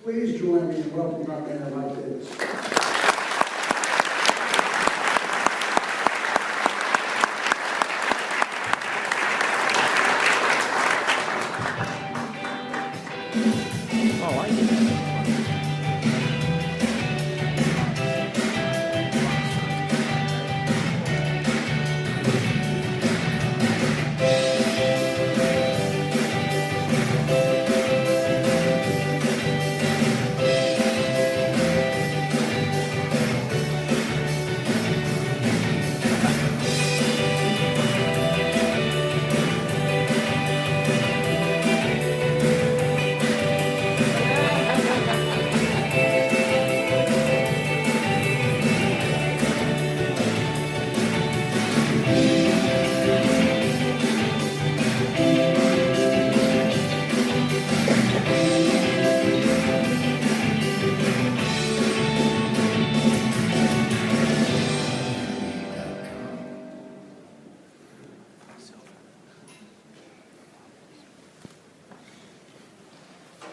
Please join me in welcoming our Mayor Mike Davis.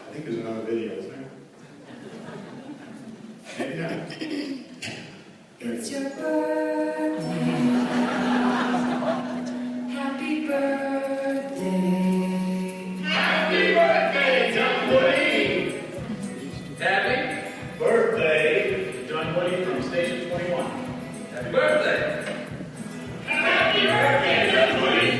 I think there's another video, isn't there? Maybe not. It's your birthday. Happy birthday. Happy birthday, Dunwoody! Happy birthday, Dunwoody from Station 21. Happy birthday! Happy birthday, Dunwoody!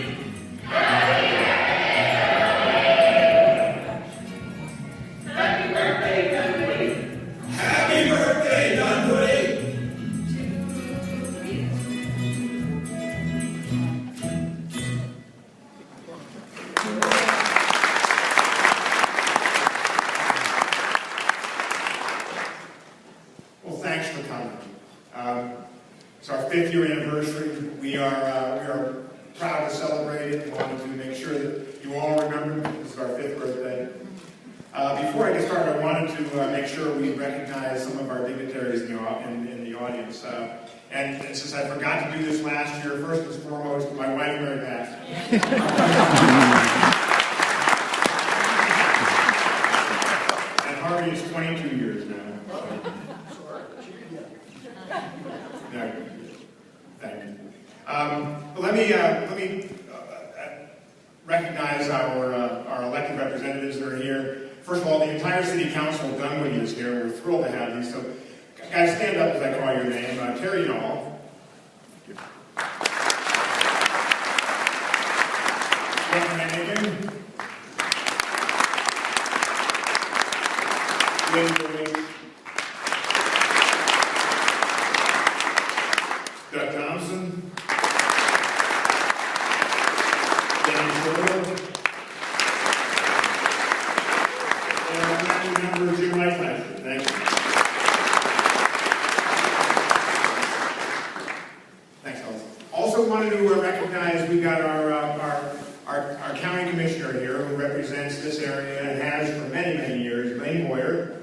Happy birthday, Dunwoody! Happy birthday, Dunwoody! Well, thanks for coming. It's our 5th year anniversary. We are proud to celebrate it. We wanted to make sure that you all remember this is our 5th birthday. Before I get started, I wanted to make sure we recognize some of our dignitaries in the audience. And since I forgot to do this last year, first and foremost, my wife, Mary Beth. And Harvey is 22 years now. No, thank you. But let me recognize our elected representatives that are here. First of all, the entire City Council of Dunwoody is here. We're thrilled to have you. So, guys, stand up as I call your name. Terry Nall. Jeff Hannigan. Lynn Boyd. Doug Thompson. Danny Shore. And member Jim Lightflasher. Thank you. Thanks, Ellis. Also wanted to recognize we got our county commissioner here who represents this area and has for many, many years, Lane Boyer.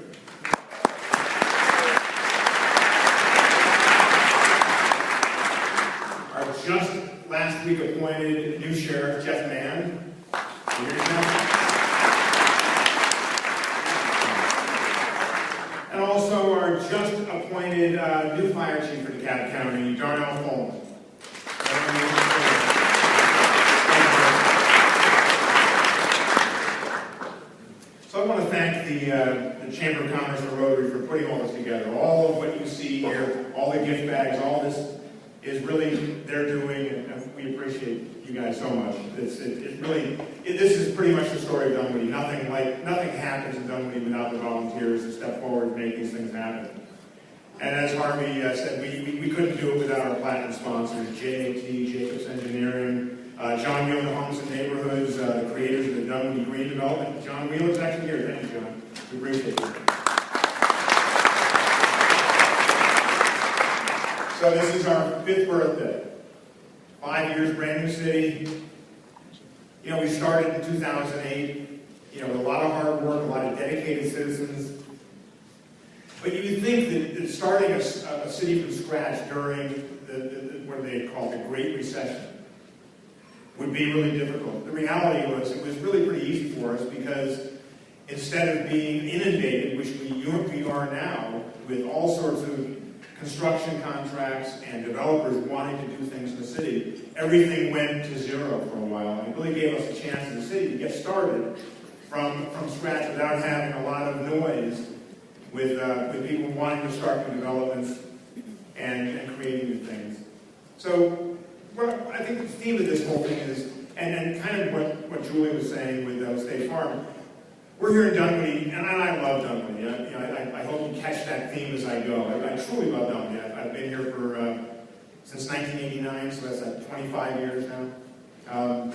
Our just last week appointed new sheriff, Jeff Mann. Here he comes. And also our just appointed new fire chief for DeKalb County, Darnell Coleman. So I want to thank the Chamber of Commerce and Rotary for putting all this together. All of what you see here, all the gift bags, all this is really they're doing, and we appreciate you guys so much. This is pretty much the story of Dunwoody. Nothing happens in Dunwoody without the volunteers who step forward and make these things happen. And as Harvey said, we couldn't do it without our platinum sponsors, JAT, Jacobs Engineering, John Wheeler Homes and Neighborhoods, the creators of the Dunwoody Green Development. John Wheeler's actually here. Thank you, John. We appreciate it. So this is our 5th birthday. 5 years, brand new city. You know, we started in 2008. You know, with a lot of hard work, a lot of dedicated citizens. But you would think that starting a city from scratch during what they call the Great Recession would be really difficult. The reality was it was really pretty easy for us because instead of being inundated, which we we are now with all sorts of construction contracts and developers wanting to do things in the city, everything went to zero for a while. And it really gave us a chance as a city to get started from scratch without having a lot of noise with people wanting to start new developments and creating new things. So I think the theme of this whole thing is, and kind of what Julie was saying with State Farm, we're here in Dunwoody, and I love Dunwoody. I hope you catch that theme as I go. I truly love Dunwoody. I've been here for since 1989, so that's 25 years now.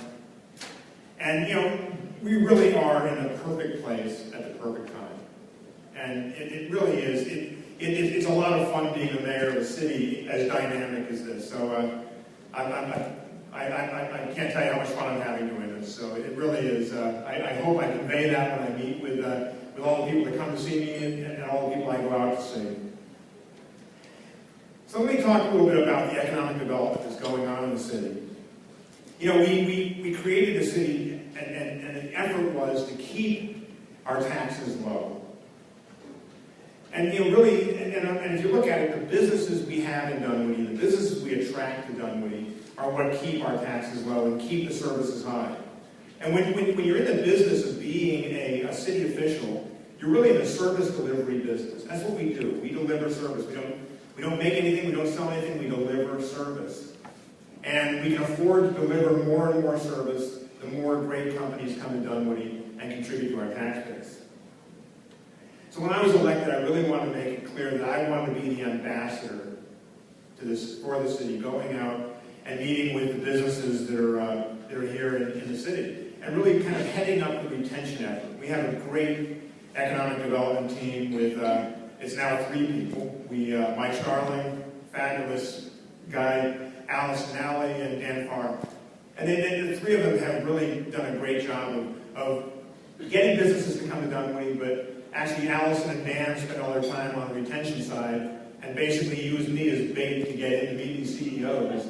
And we really are in the perfect place at the perfect time. And it really is. It's a lot of fun being the mayor of a city as dynamic as this. So I can't tell you how much fun I'm having doing this. So it really is. I hope I convey that when I meet with all the people that come to see me and all the people I go out to see. So let me talk a little bit about the economic development that's going on in the city. We created the city, and the effort was to keep our taxes low. And really, and if you look at it, the businesses we have in Dunwoody, the businesses we attract to Dunwoody, are what keep our taxes low and keep the services high. And when you're in the business of being a city official, you're really in a service delivery business. That's what we do. We deliver service. We don't make anything. We don't sell anything. We deliver service. And we can afford to deliver more and more service the more great companies come to Dunwoody and contribute to our tax base. So when I was elected, I really wanted to make it clear that I wanted to be the ambassador for the city, going out and meeting with the businesses that are here in the city, and really kind of heading up the retention effort. We have a great economic development team with, it's now 3 people. Mike Starling, fabulous guy, Alice Nally, and Dan Farr. And the 3 of them have really done a great job of getting businesses to come to Dunwoody, but actually Allison and Dan spent all their time on the retention side and basically used me as bait to get in to meet these CEOs,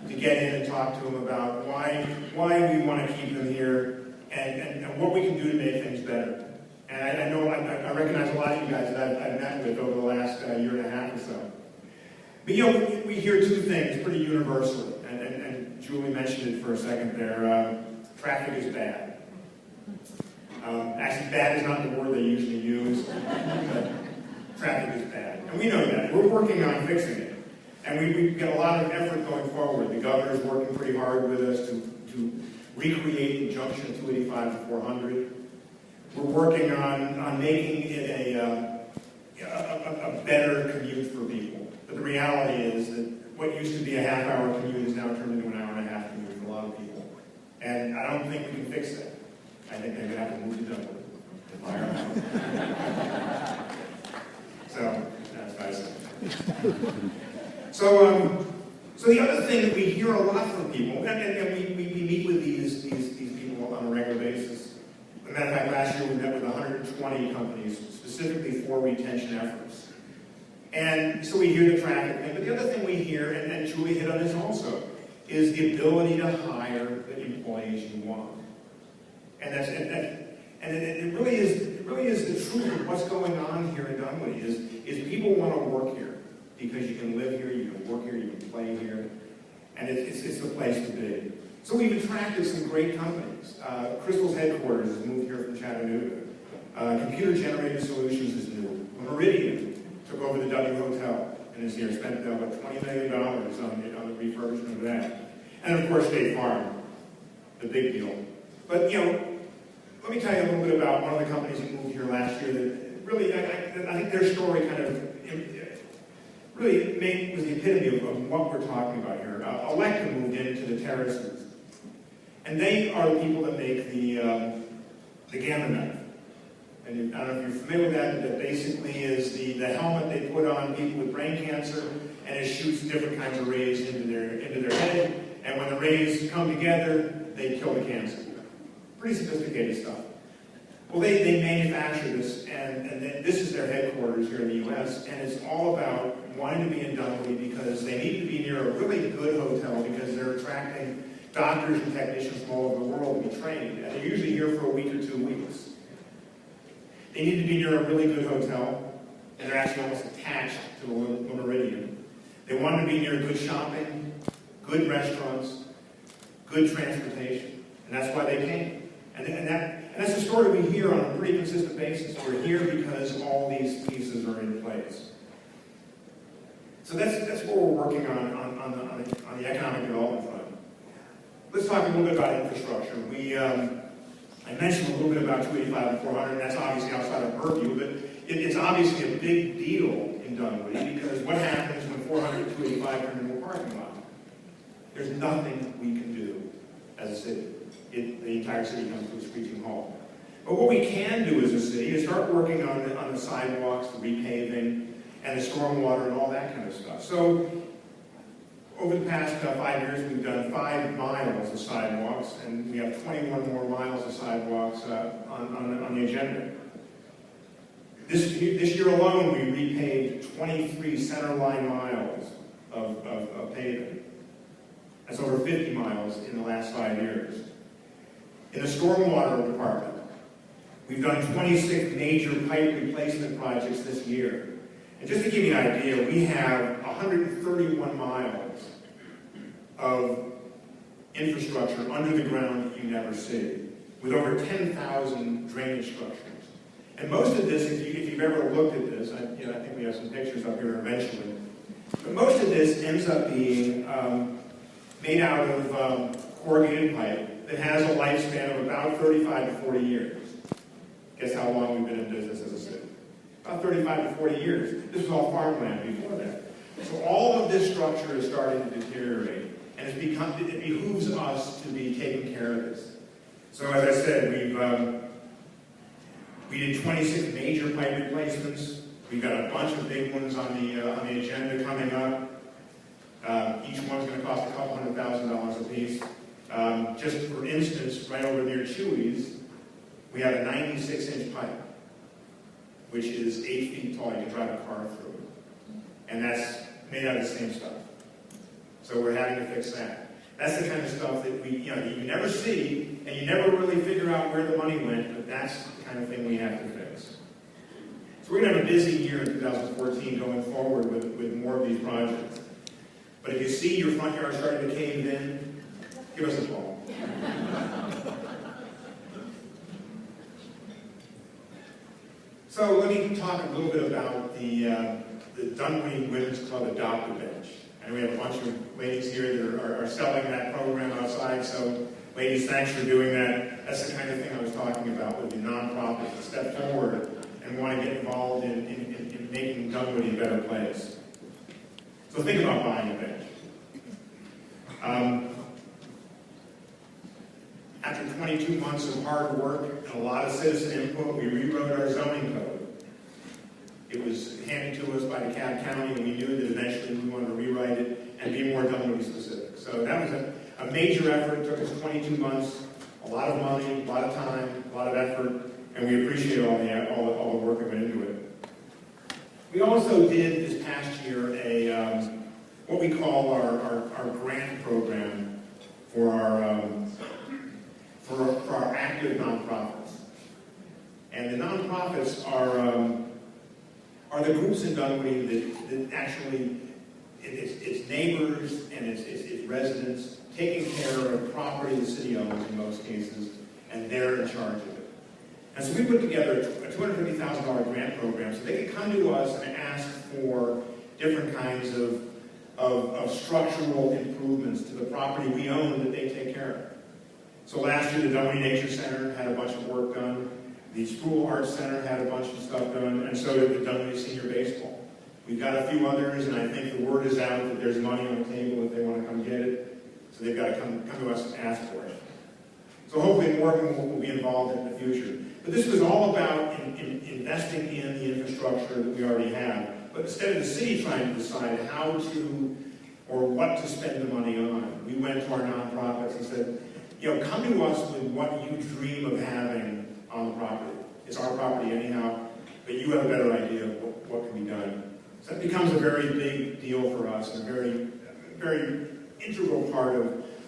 to get in and talk to them about why we want to keep them here and what we can do to make things better. And I know I recognize a lot of you guys that I've met with over the last year and a half or so. But we hear 2 things pretty universally, and Julie mentioned it for a second there. Traffic is bad. Actually, bad is not the word they usually use, but traffic is bad. And we know that. We're working on fixing it. And we've got a lot of effort going forward. The governor's working pretty hard with us to recreate the junction of 285 and 400. We're working on making it a better commute for people. But the reality is that what used to be a half-hour commute is now turned into an hour-and-a-half commute for a lot of people. And I don't think we can fix that. I think they're going to have to move to Dunwoody to buy our house. So, that's what I said. So the other thing that we hear a lot from people, and we meet with these people on a regular basis. As a matter of fact, last year we met with 120 companies specifically for retention efforts. And so we hear the traffic thing, but the other thing we hear, and Julie hit on this also, is the ability to hire the employees you want. And it really is the truth of what's going on here in Dunwoody is people want to work here because you can live here, you can work here, you can play here, and it's the place to be. So we've attracted some great companies. Crystal's headquarters has moved here from Chattanooga. Computer Generated Solutions is new. Meridian took over the W Hotel and is here, spent about $20 million on the refurbishment of that. And of course, State Farm, the big deal. But let me tell you a little bit about one of the companies that moved here last year that really, I think their story kind of really was the epitome of what we're talking about here. Electa moved into the terraces. And they are the people that make the gamma knife. And I don't know if you're familiar with that, but that basically is the helmet they put on people with brain cancer, and it shoots different kinds of rays into their head. And when the rays come together, they kill the cancer. Pretty sophisticated stuff. Well, they manufacture this, and this is their headquarters here in the U.S., and it's all about wanting to be in Dunwoody because they need to be near a really good hotel because they're attracting doctors and technicians from all over the world to be trained, and they're usually here for a week or 2 weeks. They need to be near a really good hotel, and they're actually almost attached to the Meridian. They want to be near good shopping, good restaurants, good transportation, and that's why they came. And that's a story we hear on a pretty consistent basis. We're here because all these pieces are in place. So that's what we're working on the economic development front. Let's talk a little bit about infrastructure. I mentioned a little bit about 285 and 400, and that's obviously outside of purview, but it's obviously a big deal in Dunwoody, because what happens when 400 and 285 turn into a parking lot? There's nothing we can do as a city. The entire city comes to a screeching halt. But what we can do as a city is start working on the sidewalks, the repaving, and the stormwater and all that kind of stuff. So over the past 5 years, we've done 5 miles of sidewalks, and we have 21 more miles of sidewalks on the agenda. This year alone, we repaved 23 centerline miles of paving. That's over 50 miles in the last 5 years. In the stormwater department, we've done 26 major pipe replacement projects this year. And just to give you an idea, we have 131 miles of infrastructure under the ground that you never see, with over 10,000 drainage structures. And most of this, if you've ever looked at this, I think we have some pictures up here eventually, but most of this ends up being made out of corrugated pipe that has a lifespan of about 35 to 40 years. Guess how long we've been in business as a city? About 35 to 40 years. This was all farmland before that. So all of this structure is starting to deteriorate, and it behooves us to be taking care of this. So as I said, we did 26 major pipe replacements. We've got a bunch of big ones on the agenda coming up. Each one's going to cost a couple $100,000 a piece. Just for instance, right over near Chewy's, we have a 96-inch pipe, which is 8 feet tall. You can drive a car through it. And that's made out of the same stuff. So we're having to fix that. That's the kind of stuff that you never see, and you never really figure out where the money went, but that's the kind of thing we have to fix. So we're going to have a busy year in 2014 going forward with more of these projects. But if you see your front yard starting to cave in, give us a call. So let me talk a little bit about the Dunwoody Women's Club Adopt-A-Bench. And we have a bunch of ladies here that are selling that program outside. So ladies, thanks for doing that. That's the kind of thing I was talking about with the nonprofits that step forward and want to get involved in making Dunwoody a better place. So think about buying a bench. After 22 months of hard work and a lot of citizen input, we rewrote our zoning code. It was handed to us by DeKalb County, and we knew that eventually we wanted to rewrite it and be more Dunwoody specific. So that was a major effort. It took us 22 months, a lot of money, a lot of time, a lot of effort, and we appreciate all the work that went into it. We also did this past year what we call our grant program for our active nonprofits. And the nonprofits are the groups in Dunwoody that actually, it's neighbors and it's residents taking care of property the city owns in most cases, and they're in charge of it. And so we put together a $250,000 grant program so they could come to us and ask for different kinds of structural improvements to the property we own that they take care of. So last year, the Dunwoody Nature Center had a bunch of work done. The School Arts Center had a bunch of stuff done, and so did the Dunwoody Senior Baseball. We've got a few others, and I think the word is out that there's money on the table if they want to come get it. So they've got to come to us and ask for it. So hopefully more of them will be involved in the future. But this was all about investing in the infrastructure that we already have. But instead of the city trying to decide how to or what to spend the money on, we went to our nonprofits and said, come to us with what you dream of having on the property. It's our property anyhow, but you have a better idea of what can be done. So that becomes a very big deal for us, and a very integral part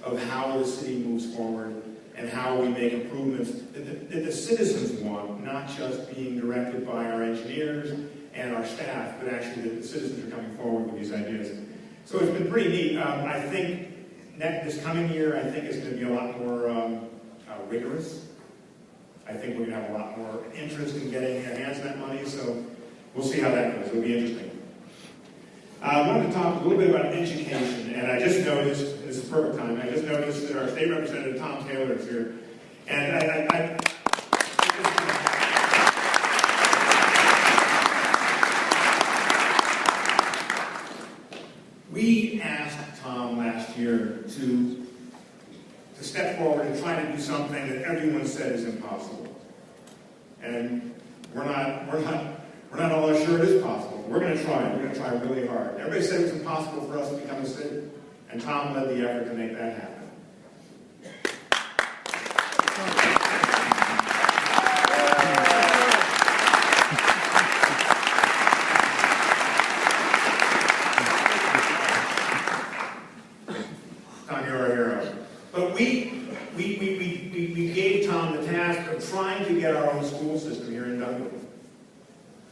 of how the city moves forward and how we make improvements that the citizens want, not just being directed by our engineers and our staff, but actually the citizens are coming forward with these ideas. So it's been pretty neat. I think this coming year, I think it's going to be a lot more rigorous. I think we're going to have a lot more interest in getting our hands on that money, so we'll see how that goes. It'll be interesting. I wanted to talk a little bit about education, and I just noticed, and this is perfect time, I just noticed that our state representative, Tom Taylor, is here. And we asked Tom last year to step forward and try to do something that everyone said is impossible. And we're not all sure it is possible. We're going to try. We're going to try really hard. Everybody said it was impossible for us to become a city, and Tom led the effort to make that happen. Tom, you're our hero. But we gave Tom the task of trying to get our own school system here in Dunwoody.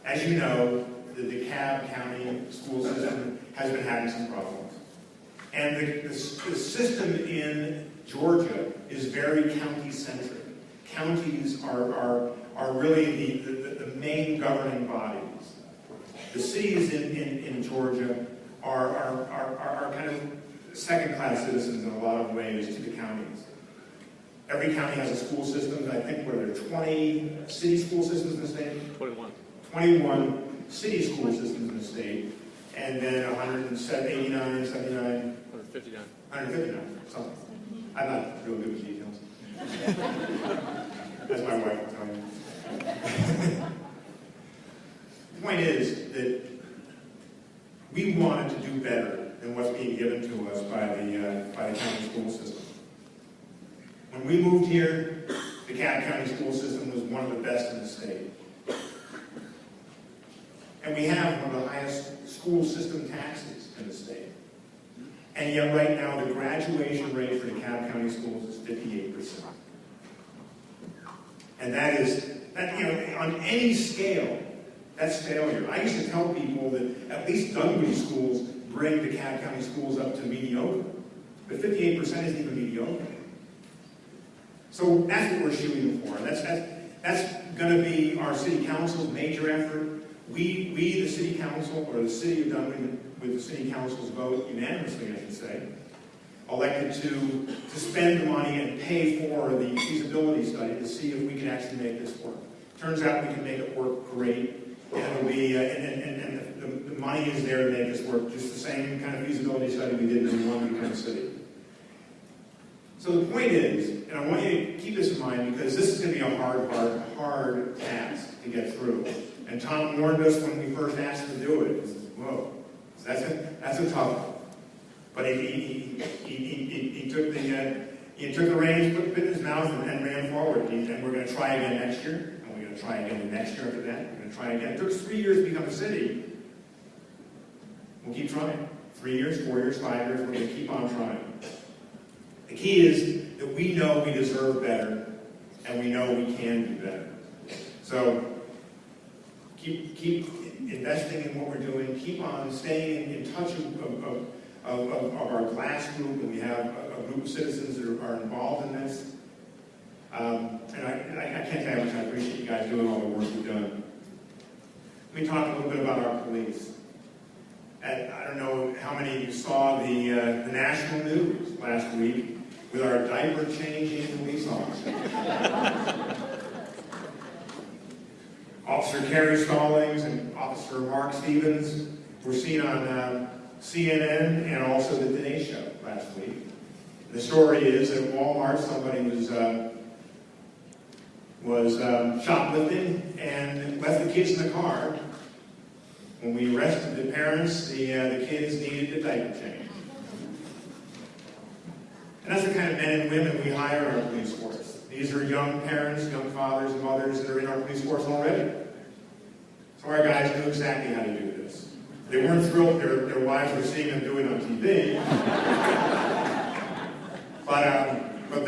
As you know, the DeKalb County school system has been having some problems. And the system in Georgia is very county-centric. Counties are really the main governing bodies. The cities in Georgia are kind of second-class citizens in a lot of ways to the counties. Every county has a school system. I think there are 20 city school systems in the state? 21 city school systems in the state, and then 189, 79, 159, something. I'm not real good with details. As my wife will tell you. The point is that we wanted to do better than what's being given to us by the county school system. When we moved here, the DeKalb County school system was one of the best in the state. And we have one of the highest school system taxes in the state. And yet right now the graduation rate for the DeKalb County schools is 58%. And that is, on any scale, that's failure. I used to tell people that at least Dunwoody schools bring DeKalb County schools up to mediocre. But 58% isn't even mediocre. So that's what we're shooting for. That's going to be our city council's major effort. We, the city council, or the city of Dunwoody, with the city council's vote, unanimously I should say, elected to spend the money and pay for the feasibility study to see if we can actually make this work. Turns out we can make it work great, and it'll be, the money is there to make this work. Just the same kind of feasibility study we did when we wanted to become a city. So the point is, and I want you to keep this in mind because this is going to be a hard task to get through. And Tom warned us when we first asked him to do it. He said, whoa, that's a tough one. But he took the reins, put it in his mouth, and ran forward. And we're going to try again next year, and we're going to try again the next year after that. We're going to try again. It took us 3 years to become a city. We'll keep trying. 3 years, 4 years, 5 years, we're going to keep on trying. The key is that we know we deserve better, and we know we can do better. So keep investing in what we're doing. Keep on staying in touch of our glass group, and we have a group of citizens that are involved in this. And I can't tell you how much I appreciate you guys doing all the work you've done. Let me talk a little bit about our police. And I don't know how many of you saw the national news last week with our diaper-changing police officer. Officer Carrie Stallings and Officer Mark Stevens were seen on CNN and also the Today Show last week. The story is that at Walmart somebody was shoplifting and left the kids in the car. When we arrested the parents, the kids needed a diaper change. And that's the kind of men and women we hire in our police force. These are young parents, young fathers and mothers that are in our police force already. So our guys knew exactly how to do this. They weren't thrilled their wives were seeing them do it on TV. But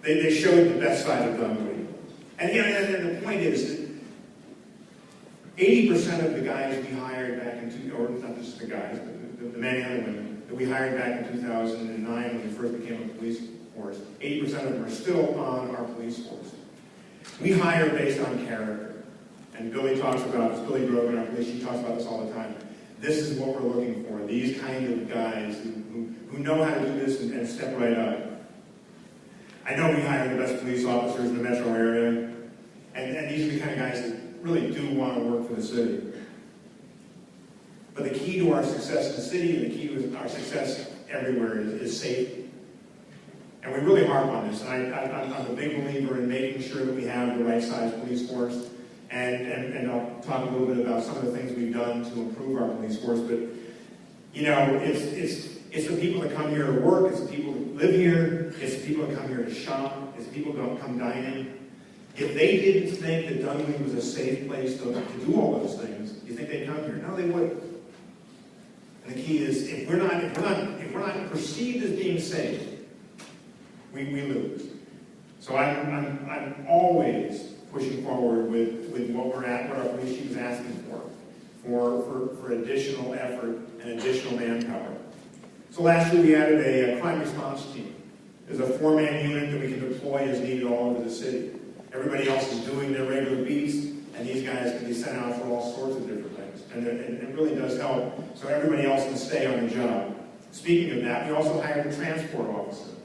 they showed the best side of Dunwoody. And, and the point is that 80% of the guys we hired back in, or not just the guys, but the men and the women that we hired back in 2009 when we first became a police force, 80% of them are still on our police force. We hire based on character. And Billy talks about this, Billy Grogan, our police chief, talks about this all the time. This is what we're looking for, these kind of guys who know how to do this and step right up. I know we hire the best police officers in the metro area, and these are the kind of guys that really do want to work for the city. But the key to our success in the city and the key to our success everywhere is safety. And we really harp on this. And I'm a big believer in making sure that we have the right size police force. And I'll talk a little bit about some of the things we've done to improve our police force. But, you know, it's the people that come here to work. It's the people that live here. It's the people that come here to shop. It's the people that don't come dining. If they didn't think that Dunwoody was a safe place to do all those things, you think they'd come here? No, they wouldn't. And the key is, if we're not perceived as being safe, we lose. So I'm always pushing forward with what we're at, what our police chief is asking for additional effort and additional manpower. So last year we added a crime response team. There's a 4-man unit that we can deploy as needed all over the city. Everybody else is doing their regular beats, and these guys can be sent out for all sorts of different things. And it really does help, so everybody else can stay on the job. Speaking of that, we also hired a transport officer.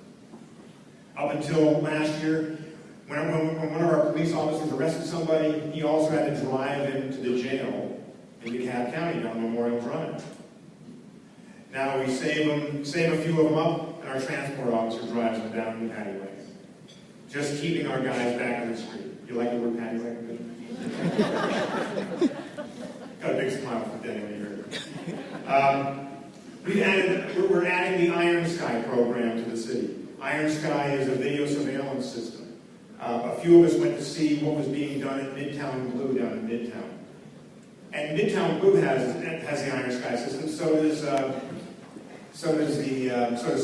Up until last year, when one of our police officers arrested somebody, he also had to drive him to the jail in DeKalb County down Memorial Drive. Now we save a few of them up, and our transport officer drives them down the patty ways. Just keeping our guys back on the street. You like the word patty wagon? Got a big smile for Danny when you heard it. We're adding the Iron Sky program to the city. Iron Sky is a video surveillance system. A few of us went to see what was being done at Midtown Blue down in Midtown. And Midtown Blue has the Iron Sky system. So does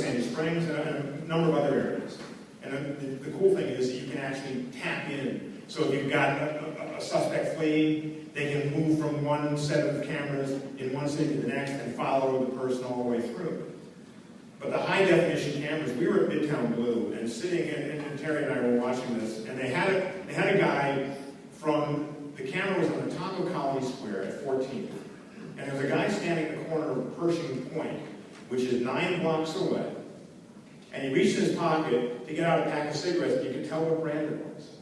Sandy Springs and a number of other areas. And the cool thing is that you can actually tap in. So if you've got a suspect fleeing, they can move from one set of cameras in one city to the next and follow the person all the way through. But the high-definition cameras, we were at Midtown Blue, and sitting, and Terry and I were watching this, and they had a guy the camera was on the top of College Square at 14th, and there was a guy standing at the corner of Pershing Point, which is 9 blocks away, and he reached in his pocket to get out a pack of cigarettes, and you could tell what brand it was.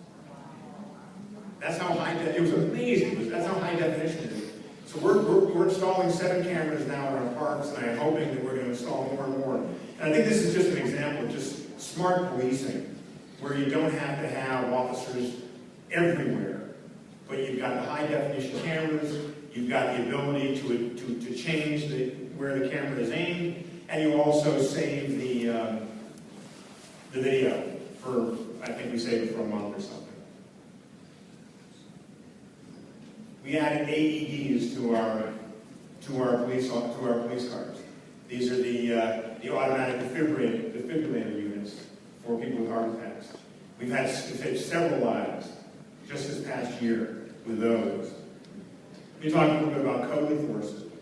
That's how it was amazing. That's how high definition it is. So we're installing 7 cameras now in our parks, and I'm hoping that we're going to install more and more. And I think this is just an example of just smart policing, where you don't have to have officers everywhere, but you've got the high definition cameras, you've got the ability to change where the camera is aimed, and you also save the video for, I think we saved it for a month or something. We added AEDs to our police cars. These are the automatic defibrillator units for people with heart attacks. We've saved several lives just this past year with those. Let me talk a little bit about code enforcement.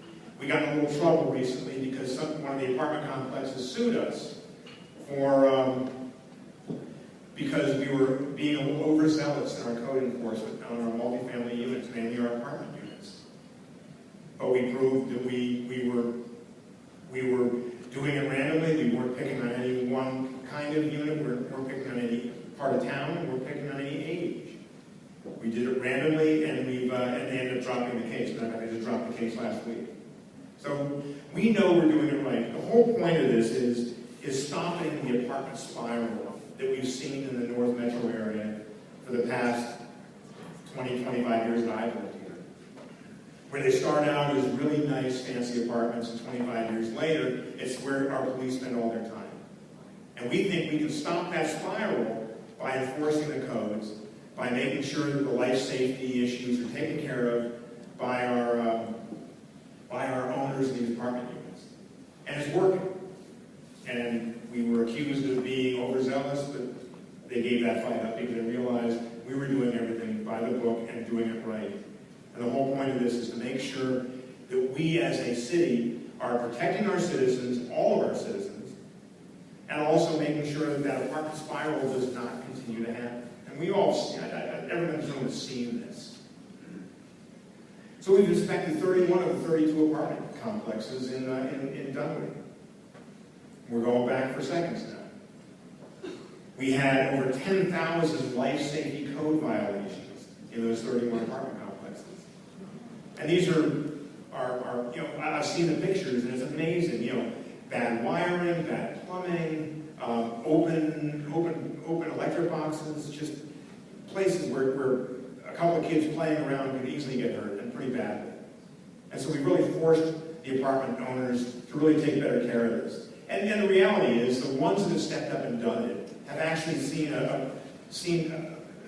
We got in a little trouble recently because one of the apartment complexes sued us because we were being a little overzealous in our code enforcement on our multifamily units, mainly our apartment units. But we proved that we were doing it randomly. We weren't picking on any one kind of unit. We weren't picking on any part of town. We weren't picking on any age. We did it randomly, and they ended up dropping the case. In fact, they just dropped the case last week. So we know we're doing it right. The whole point of this is stopping the apartment spiral that we've seen in the North Metro area for the past 20, 25 years that I've lived here. Where they start out as really nice, fancy apartments, and 25 years later, it's where our police spend all their time. And we think we can stop that spiral by enforcing the codes, by making sure that the life safety issues are taken care of by our owners of these apartment units. And it's working. And we were accused of being overzealous, but they gave that fight up because they realized we were doing everything by the book and doing it right. And the whole point of this is to make sure that we as a city are protecting our citizens, all of our citizens, and also making sure that that apartment spiral does not continue to happen. And we all see, everyone in this room has seen this. So we've inspected 31 of the 32 apartment complexes in Dunwoody. We're going back for seconds now. We had over 10,000 life safety code violations in those 31 apartment complexes. And these are you know, I've seen the pictures and it's amazing, you know, bad wiring, bad plumbing, open electric boxes, just places where a couple of kids playing around could easily get hurt, and pretty badly. And so we really forced the apartment owners to really take better care of this. And the reality is, the ones that have stepped up and done it have actually seen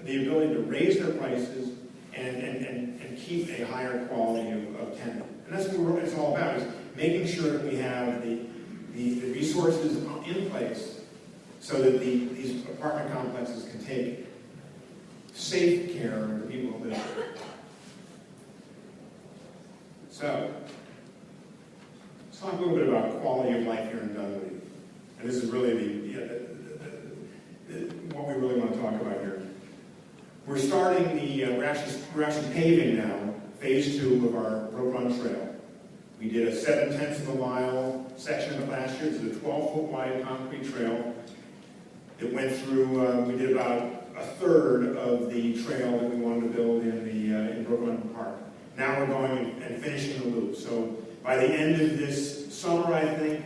the ability to raise their prices and keep a higher quality of tenant. And that's what it's all about, is making sure that we have the resources in place so that these apartment complexes can take safe care of the people who live there. So, let's talk a little bit about quality of life here in Dunwoody. And this is really what we really want to talk about here. We're starting we're actually paving now phase 2 of our Brook Run Trail. We did a 7/10 of a mile section of it last year. It's a 12-foot wide concrete trail. It went through, we did about a third of the trail that we wanted to build in Brook Run Park. Now we're going and finishing the loop. So by the end of this summer, I think,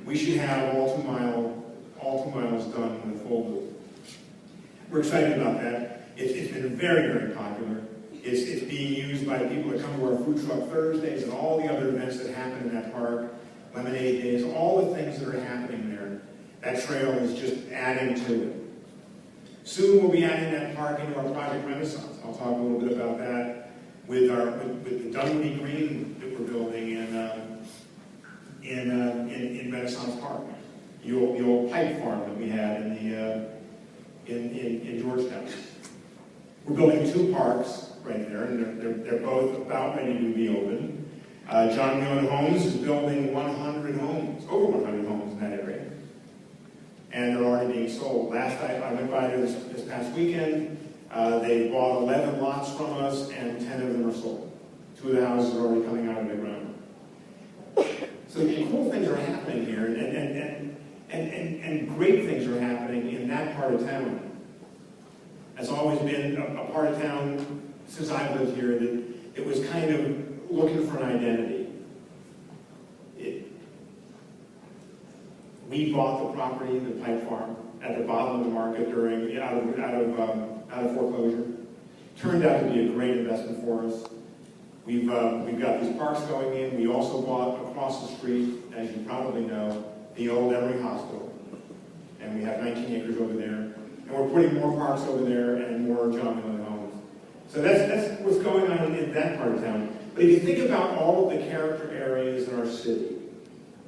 we should have all 2 miles done in the full loop. We're excited about that. It's been very, very popular. It's being used by people that come to our Food Truck Thursdays and all the other events that happen in that park, Lemonade Days, all the things that are happening there. That trail is just adding to it. Soon we'll be adding that park into our Project Renaissance. I'll talk a little bit about that with the Dunwoody Green that we're building in Renaissance Park. The old pipe farm that we had in Georgetown. We're building 2 parks right there, and they're both about ready to be open. John Wheeler Homes is building 100 homes, over 100 homes in that area. And they're already being sold. Last I went by there this past weekend, they bought 11 lots from us, and 10 of them are sold. 2 of the houses are already coming out of the ground. So cool things are happening here, and great things are happening in that part of town. It's always been a part of town since I've lived here that it was kind of looking for an identity. We bought the property, the pipe farm, at the bottom of the market out of foreclosure. Turned out to be a great investment for us. We've got these parks going in. We also bought across the street, as you probably know, the old Emory Hospital. And we have 19 acres over there. And we're putting more parks over there and more John Wheeler homes. So that's what's going on in that part of town. But if you think about all of the character areas in our city,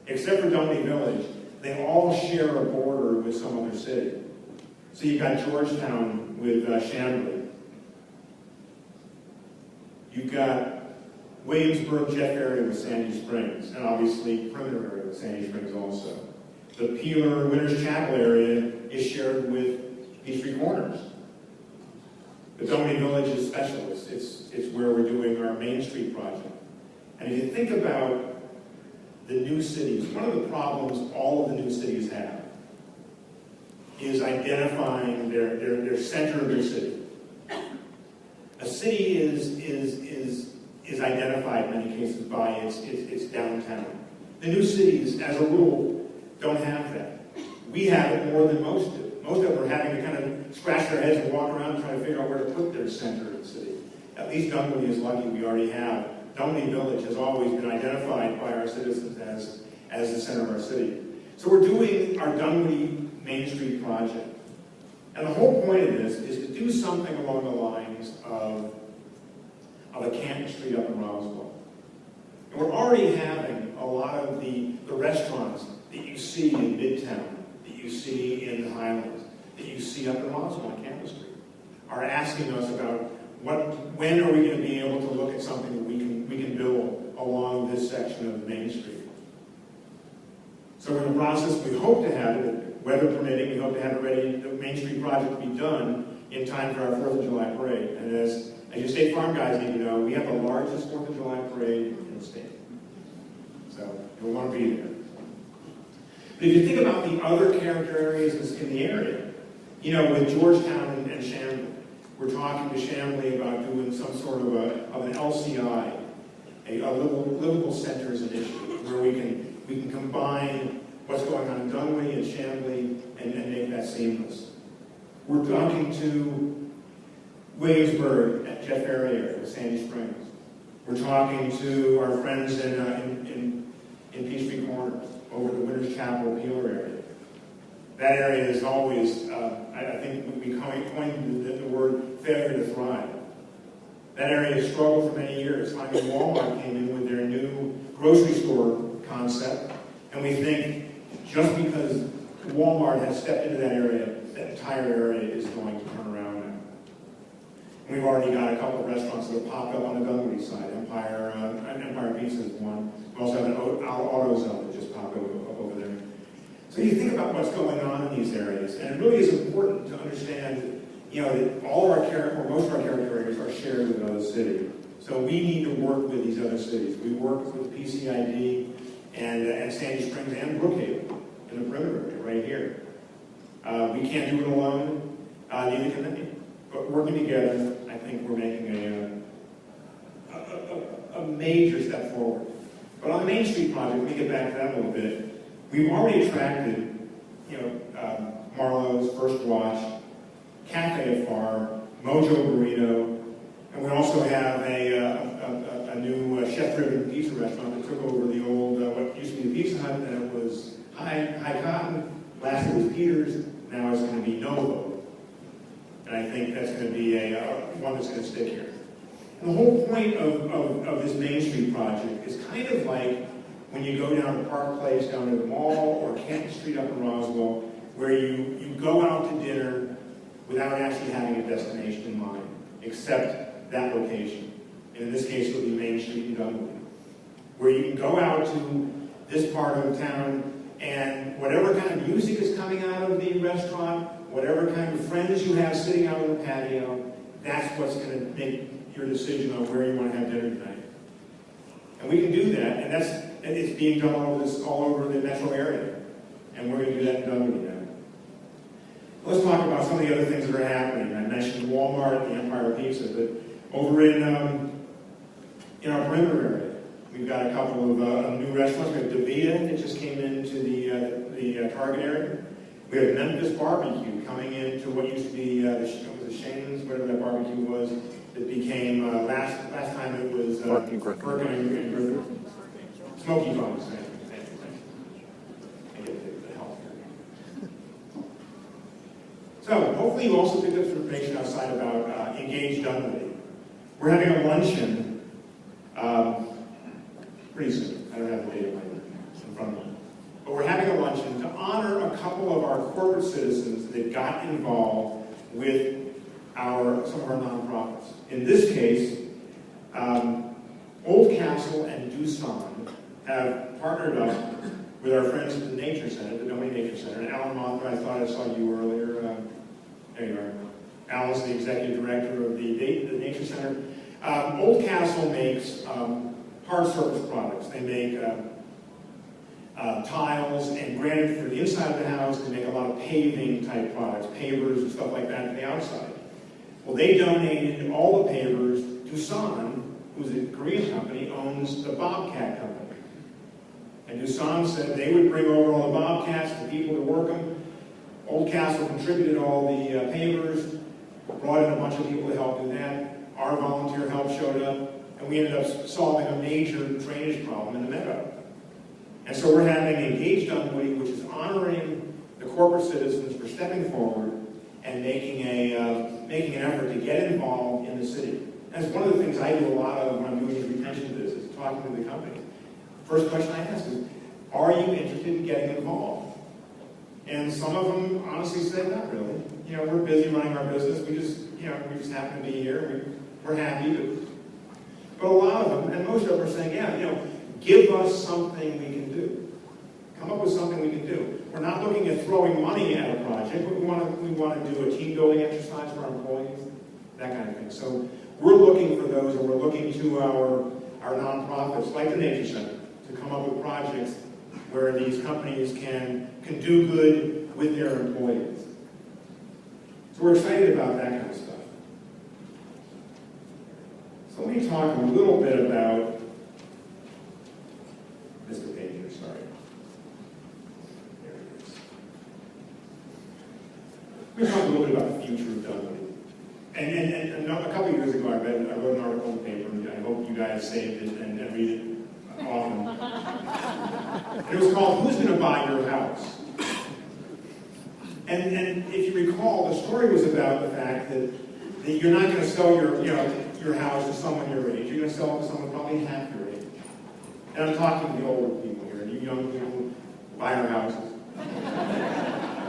except for Dunwoody Village, they all share a border with some other city. So you've got Georgetown with Chamblee. You've got Williamsburg, Jeff area with Sandy Springs, and obviously Perimeter area with Sandy Springs also. The Peeler, Winners Chapel area is shared with Peachtree Corners. The Dunwoody Village is special. It's where we're doing our Main Street project. And if you think about the new cities, one of the problems all of the new cities have is identifying their center of their city. A city is identified in many cases by its downtown. The new cities, as a rule, don't have that. We have it more than most do. Most of them are having to kind of scratch their heads and walk around and try to figure out where to put their center of the city. At least Dunwoody is lucky we already have. Dunwoody Village has always been identified by our citizens as the center of our city. So we're doing our Dunwoody Main Street project. And the whole point of this is to do something along the lines of a Canton Street up in Roswell. And we're already having a lot of the restaurants that you see in Midtown, that you see in the Highlands, that you see up in Roswell on Campbell Street, are asking us about when are we going to be able to look at something that we can build along this section of Main Street? So in the process, we hope to have it, weather permitting, we hope to have it ready, the Main Street project to be done in time for our 4th of July parade. And as you State Farm guys need to know, we have the largest 4th of July parade in the state. So you'll want to be there. But if you think about the other character areas in the area, you know, with Georgetown and Chamblee, we're talking to Chamblee about doing some sort of an LCI, a livable centers initiative, where we can combine what's going on in Dunwoody and Chamblee and make that seamless. We're talking to Williamsburg at Jeff Ferry area with Sandy Springs. We're talking to our friends in Peachtree Corners over the Winners Chapel Peeler area. That area is always, I think we coined the word failure to thrive. That area has struggled for many years. Finally, Walmart came in with their new grocery store concept, and we think just because Walmart has stepped into that area, that entire area is going to turn around now. And we've already got a couple of restaurants that have popped up on the Dunwoody side. Empire Pizza is one. We also have an AutoZone that just popped up over there. So you think about what's going on in these areas, and it really is important to understand that, you know, that most of our character areas are shared with another city. So we need to work with these other cities. We work with PCID and Sandy Springs and Brookhaven in the perimeter area right here. We can't do it alone, neither can they. But working together, I think we're making a major step forward. But on the Main Street project, let me get back to that a little bit. We've already attracted, you know, Marlowe's, First Watch, Cafe at Far, Mojo Burrito, and we also have a new chef-driven pizza restaurant that took over the old, what used to be the Pizza Hut, and it was High Cotton, last it was Peter's, now it's going to be Novo. And I think that's going to be one that's going to stick here. And the whole point of this Main Street project is kind of like when you go down to Park Place, down to the mall, or Canton Street up in Roswell, where you go out to dinner without actually having a destination in mind, except that location. And in this case, it would be Main Street in Dunwoody, where you can go out to this part of town, and whatever kind of music is coming out of the restaurant, whatever kind of friends you have sitting out on the patio, that's what's going to make your decision on where you want to have dinner tonight. And we can do that, and it's being done all over the metro area. And we're going to do that in Dunwoody now. Let's talk about some of the other things that are happening. I mentioned Walmart and the Empire Pizza, but over in our perimeter area, we've got a couple of new restaurants. We have Davia that just came into the Target area. We have Memphis Barbecue coming into what used to be the Shane's, whatever that barbecue was, that became, last time it was Birkin and Griffin. Smoky Bones. So, hopefully you also picked up some information outside about Engage Dunwoody. We're having a luncheon pretty soon. I don't have the date in front of me. But we're having a luncheon to honor a couple of our corporate citizens that got involved with some of our nonprofits. In this case, Old Castle and Doosan have partnered up with our friends at the Nature Center, the Domain Nature Center. And Alan Mothra, I thought I saw you earlier. There you are. Alan's the executive director of the Nature Center. Old Castle makes hard surface products. They make tiles, and granted, for the inside of the house, they make a lot of paving type products, pavers and stuff like that for the outside. Well, they donated all the pavers. Doosan, who's a Korean company, owns the Bobcat company. And Doosan said they would bring over all the Bobcats, the people to work them. Old Castle contributed all the pavers, brought in a bunch of people to help do that. Our volunteer help showed up, and we ended up solving a major drainage problem in the meadow. And so we're having Engage Dunwoody, which is honoring the corporate citizens for stepping forward and making an effort to get involved in the city. That's one of the things I do a lot of when I'm doing these retention visits, talking to the company. First question I ask is, are you interested in getting involved? And some of them honestly say, not really. You know, we're busy running our business. We just happen to be here. we're happy, but a lot of them, and most of them are saying, yeah, give us something we can do. Come up with something we can do. We're not looking at throwing money at a project, but we want to do a team building exercise for our employees, that kind of thing. So we're looking for those, and we're looking to our nonprofits, like the Nature Center, to come up with projects where these companies can do good with their employees. So we're excited about that kind of stuff. So let me talk a little bit about Mr. Page, sorry. There it is. We're going to talk a little bit about the future of Dunwoody. And a couple of years ago, I wrote an article in the paper, and I hope you guys saved it and read it often. And it was called, "Who's Going to Buy Your House?" And if you recall, the story was about the fact that you're not going to sell your house to someone your age. You're going to sell it to someone probably half your age. And I'm talking to the older people here, and you young people who buy your houses.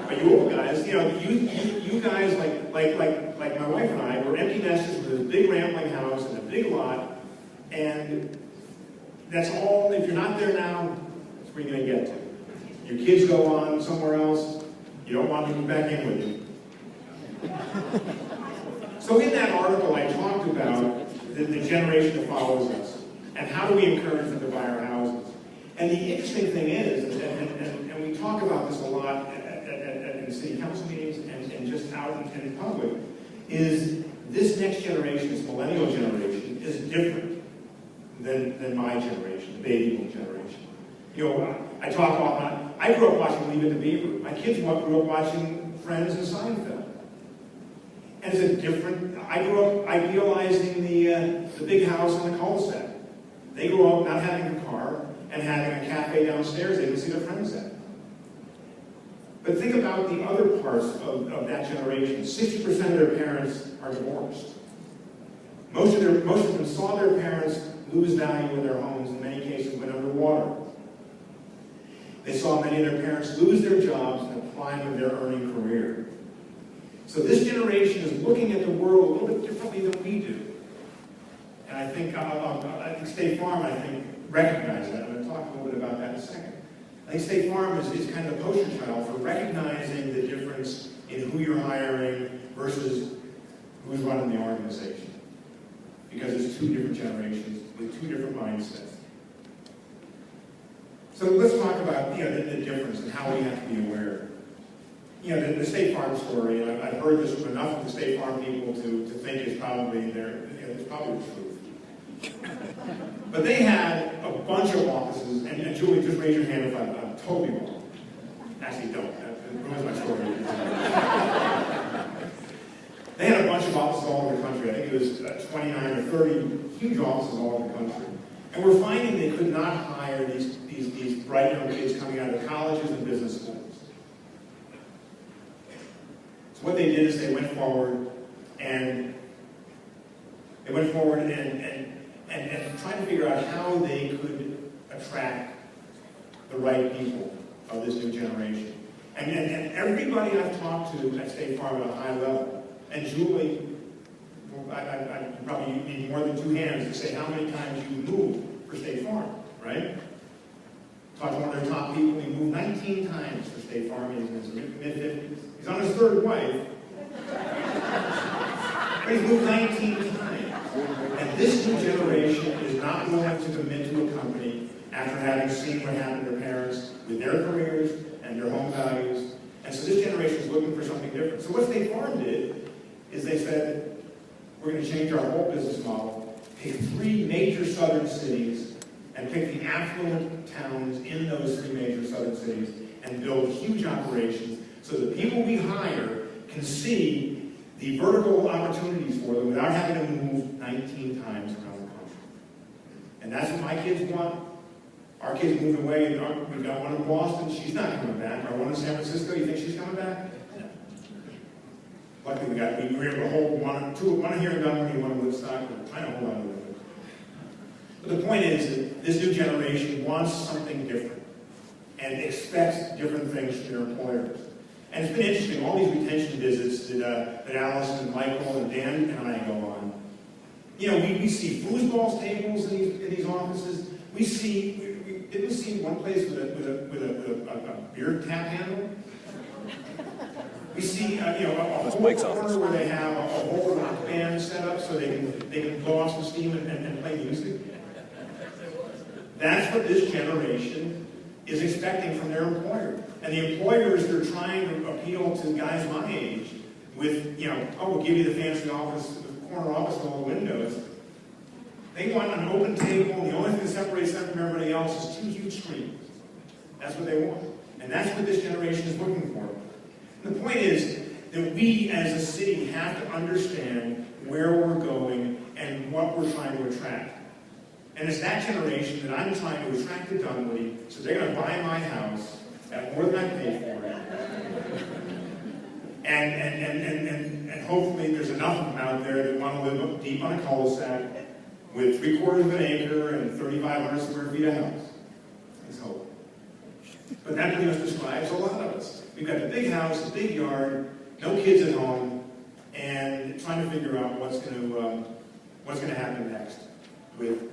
But you old guys, you guys like my wife and I, were empty nesters with this big rambling house and a big lot, and that's all. If you're not there now, that's where you're going to get to. Your kids go on somewhere else. You don't want to move back in with you. So in that article, I talked about the generation that follows us, and how do we encourage them to buy our houses. And the interesting thing is, and we talk about this a lot in city council meetings and just out in public, is this next generation, this millennial generation, is different than my generation, the baby boom generation. I talk often. I grew up watching Leave It to Beaver. My kids grew up watching Friends and Seinfeld. And it's a different. I grew up idealizing the big house on the cul-de-sac. They grew up not having a car and having a cafe downstairs they could see their friends at. But think about the other parts of that generation. 60% of their parents are divorced. Most of them saw their parents lose value in their homes, in many cases went underwater. They saw many of their parents lose their jobs in the prime of their earning career. So this generation is looking at the world a little bit differently than we do. And I think State Farm, recognizes that. I'm going to talk a little bit about that in a second. I think State Farm is kind of the poster child for recognizing the difference in who you're hiring versus who's running the organization. Because it's two different generations with two different mindsets. So let's talk about the difference and how we have to be aware. The State Farm story, and I've heard this from enough of the State Farm people to think it's probably it's probably the truth. But they had a bunch of offices, and Julie, just raise your hand if I'm totally wrong. Actually, don't. That ruins my story. They had a bunch of offices all over the country. I think it was 29 or 30 huge offices all over the country. And we're finding they could not hire these bright young kids coming out of colleges and business schools. So what they did is they went forward and tried to figure out how they could attract the right people of this new generation. And everybody I've talked to at State Farm at a high level, and Julie, I probably need more than two hands to say how many times you moved for State Farm, right? Talked to one of their top people, he moved 19 times for State Farm in his mid-50s. He's on his third wife. But he's moved 19 times. And this new generation is not willing to commit to a company after having seen what happened to their parents with their careers and their home values. And so this generation is looking for something different. So what State Farm did is they said, we're going to change our whole business model, pick 3 major southern cities, and pick the affluent towns in those 3 major southern cities, and build huge operations so the people we hire can see the vertical opportunities for them without having to move 19 times around the country. And that's what my kids want. Our kids moved away. We've got one in Boston. She's not coming back. Our one in San Francisco, you think she's coming back? No. Luckily, we were able to hold one here in Dunwoody, one in Woodstock. We're trying to hold on to it. But the point is that this new generation wants something different and expects different things from their employers. And it's been interesting, all these retention visits that Allison and Michael and Dan and I go on. You know, we see foosball tables in these offices. Did we see one place with a beer tap handle? We see, you know, a whole corner where they have a whole rock band set up so they can blow off some steam and play music. That's what this generation is expecting from their employer. And the employers, they're trying to appeal to guys my age with, you know, oh, we'll give you the fancy office, the corner office with all the windows. They want an open table, and the only thing that separates them from everybody else is 2 huge screens. That's what they want. And that's what this generation is looking for. And the point is that we as a city have to understand where we're going and what we're trying to attract. And it's that generation that I'm trying to attract to Dunwoody, so they're going to buy my house at more than I paid for it. And hopefully there's enough of them out there that want to live up deep on a cul-de-sac with 3/4 of an acre and 3,500 square feet of house. Let's hope. But that pretty much describes a lot of us. We've got the big house, the big yard, no kids at home, and trying to figure out what's going to happen next with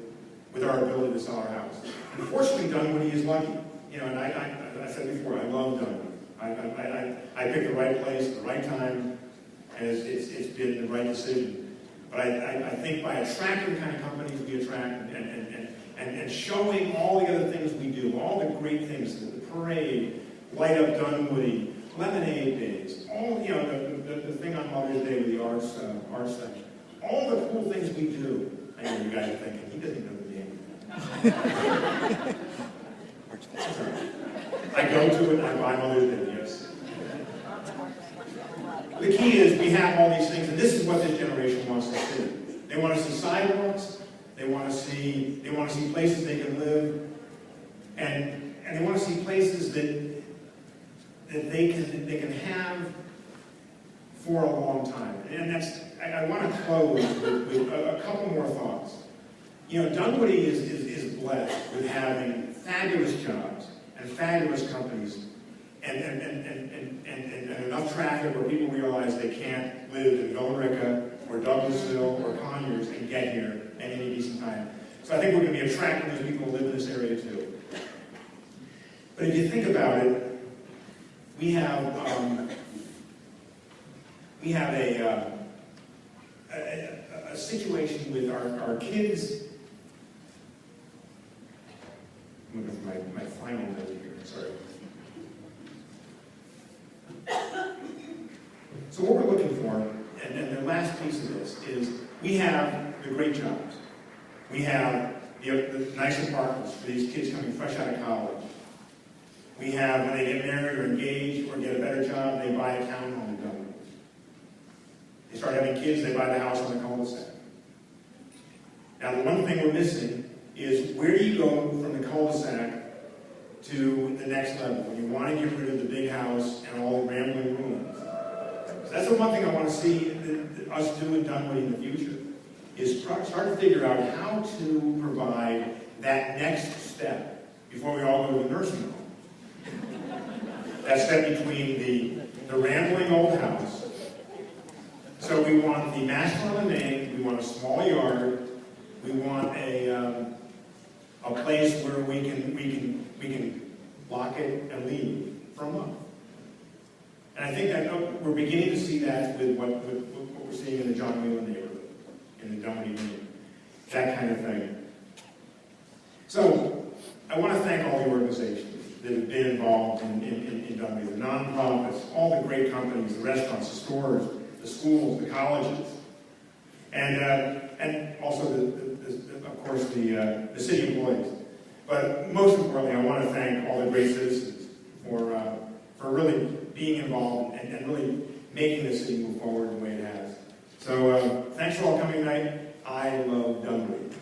our ability to sell our house. Unfortunately, Dunwoody is lucky. You know, and I said before, I love Dunwoody. I picked the right place at the right time, and it's been the right decision. But I think by attracting the kind of companies we attract and showing all the other things we do, all the great things, the parade, Light Up Dunwoody, Lemonade Days, all, you know, the thing on Mother's Day with the arts section, all the cool things we do. I know you guys are thinking, he doesn't know the game. I go to it and I buy Mother's Day, yes. The key is we have all these things, and this is what this generation wants to see. They want to see sidewalks, they want to see places they can live, and they want to see places that they can have for a long time. And that's, I want to close with a couple more thoughts. You know, Dunwoody is blessed with having fabulous jobs and fabulous companies and enough traffic where people realize they can't live in Villarica or Douglasville or Conyers and get here at any decent time. So I think we're going to be attracting those people who live in this area too. But if you think about it, we have a situation with our kids. I'm looking for my final note here, sorry. So what we're looking for, and the last piece of this, is we have the great jobs. We have the nice apartments for these kids coming fresh out of college. We have, when they get married or engaged or get a better job, they buy a townhome in Dunwoody. They start having kids, they buy the house on the cul-de-sac. Now, the one thing we're missing is where do you go from the cul-de-sac to the next level when you want to get rid of the big house and all the rambling rooms. So that's the one thing I want to see us do in Dunwoody in the future, is start to figure out how to provide that next step before we all go to the nursing home. That step between the rambling old house. So we want the master on the name, we want a small yard, we want a place where we can lock it and leave for a month. And I think that we're beginning to see that with what we're seeing in the John Whelan neighborhood, in the Dunwoody neighborhood, that kind of thing. So I want to thank all the organizations that have been involved in Dunwoody, the nonprofits, all the great companies, the restaurants, the stores, the schools, the colleges, and also of course the city employees. But most importantly, I want to thank all the great citizens for really being involved and really making the city move forward the way it has. So thanks for all coming tonight. I love Dunwoody.